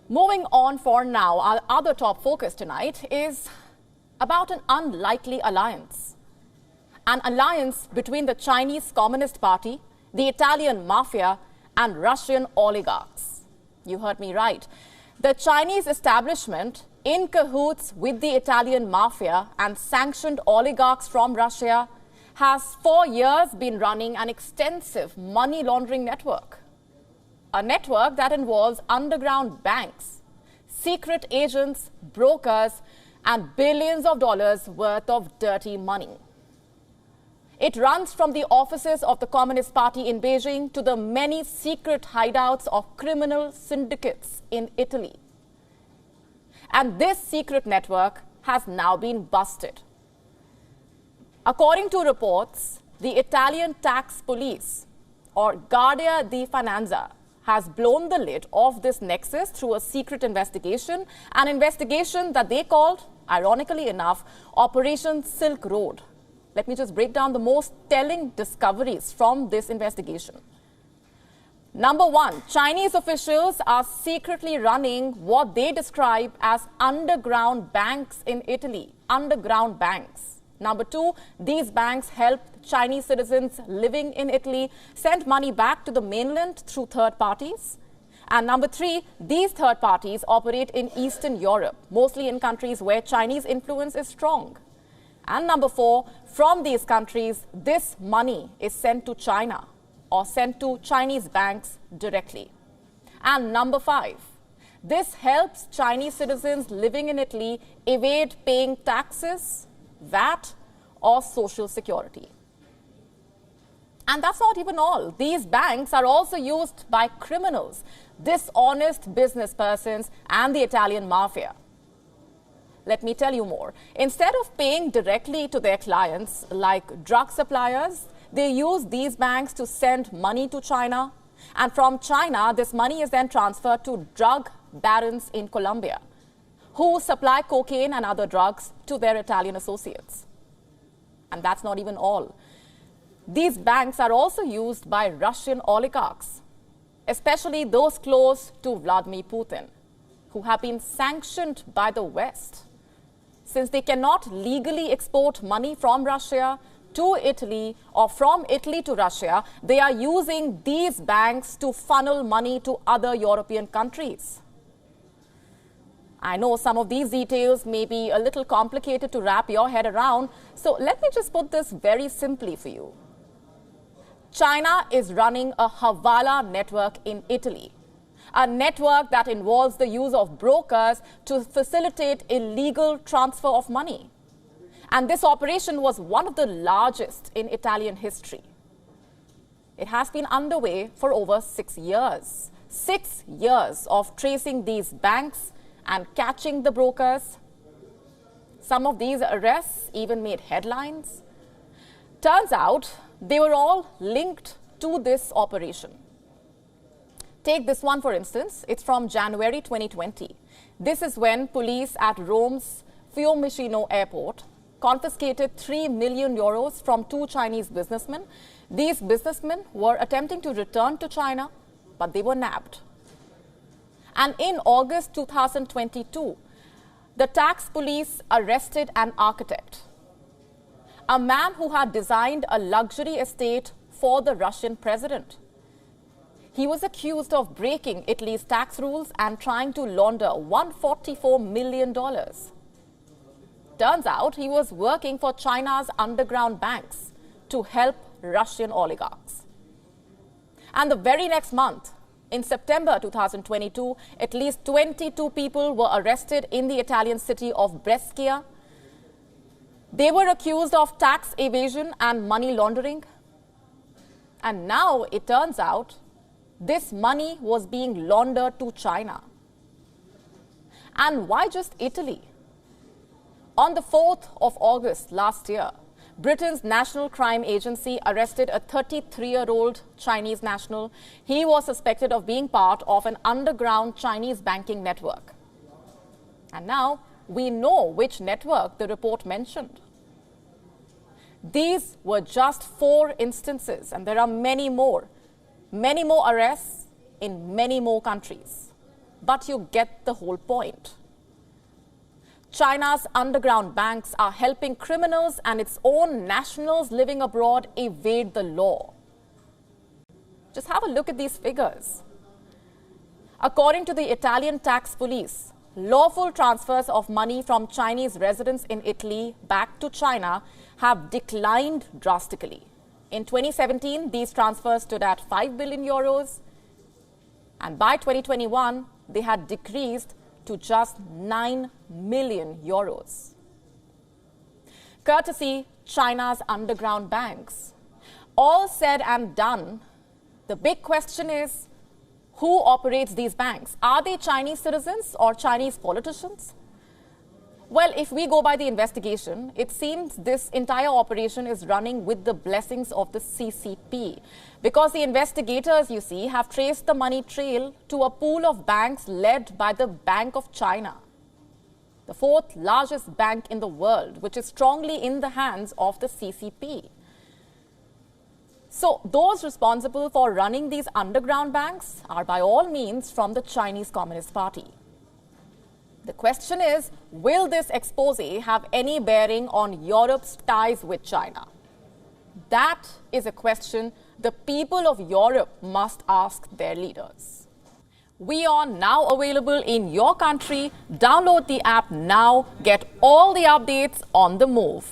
Moving on for now, our other top focus tonight is about an unlikely alliance. An alliance between the Chinese Communist Party, the Italian mafia, and Russian oligarchs. You heard me right. The Chinese establishment, in cahoots with the Italian mafia and sanctioned oligarchs from Russia, has for years been running an extensive money laundering network. A network that involves underground banks, secret agents, brokers, and billions of dollars worth of dirty money. It runs from the offices of the Communist Party in Beijing to the many secret hideouts of criminal syndicates in Italy. And this secret network has now been busted. According to reports, the Italian tax police, or Guardia di Finanza, has blown the lid off this nexus through a secret investigation, an investigation that they called, ironically enough, Operation Silk Road. Let me just break down the most telling discoveries from this investigation. Number one, Chinese officials are secretly running what they describe as underground banks in Italy. Underground banks. Number two, these banks help Chinese citizens living in Italy send money back to the mainland through third parties. And number three, these third parties operate in Eastern Europe, mostly in countries where Chinese influence is strong. And number four, from these countries, this money is sent to China or sent to Chinese banks directly. And number five, this helps Chinese citizens living in Italy evade paying taxes, VAT, or social security. And that's not even all. These banks are also used by criminals, dishonest business persons, and the Italian mafia. Let me tell you more. Instead of paying directly to their clients, like drug suppliers, they use these banks to send money to China. And from China, this money is then transferred to drug barons in Colombia, who supply cocaine and other drugs to their Italian associates. And that's not even all. These banks are also used by Russian oligarchs, especially those close to Vladimir Putin, who have been sanctioned by the West. Since they cannot legally export money from Russia to Italy or from Italy to Russia, they are using these banks to funnel money to other European countries. I know some of these details may be a little complicated to wrap your head around, so let me just put this very simply for you. China is running a Hawala network in Italy, a network that involves the use of brokers to facilitate illegal transfer of money. And this operation was one of the largest in Italian history. It has been underway for over 6 years. 6 years of tracing these banks and catching the brokers. Some of these arrests even made headlines. Turns out they were all linked to this operation. Take this one, for instance. It's from January 2020. This is when police at Rome's Fiumicino airport confiscated 3 million euros from 2 Chinese businessmen. These businessmen were attempting to return to China, but they were nabbed. And in August 2022, the tax police arrested an architect, a man who had designed a luxury estate for the Russian president. He was accused of breaking Italy's tax rules and trying to launder $144 million. Turns out he was working for China's underground banks to help Russian oligarchs. And the very next month, in September 2022, at least 22 people were arrested in the Italian city of Brescia. They were accused of tax evasion and money laundering. And now it turns out this money was being laundered to China. And why just Italy? On the 4th of August last year, Britain's National Crime Agency arrested a 33-year-old Chinese national. He was suspected of being part of an underground Chinese banking network. And now we know which network the report mentioned. These were just 4 instances, and there are many more arrests in many more countries. but you get the whole point. China's underground banks are helping criminals and its own nationals living abroad evade the law. Just have a look at these figures. According to the Italian tax police, lawful transfers of money from Chinese residents in Italy back to China have declined drastically. In 2017, these transfers stood at 5 billion euros, and by 2021, they had decreased to just 9 million euros. Courtesy China's underground banks. All said and done, the big question is, who operates these banks? Are they Chinese citizens or Chinese politicians? Well, if we go by the investigation, it seems this entire operation is running with the blessings of the CCP. Because the investigators, you see, have traced the money trail to a pool of banks led by the Bank of China, the fourth largest bank in the world, which is strongly in the hands of the CCP. So those responsible for running these underground banks are by all means from the Chinese Communist Party. The question is, will this expose have any bearing on Europe's ties with China? That is a question the people of Europe must ask their leaders. WION now available in your country. Download the app now. Get all the updates on the move.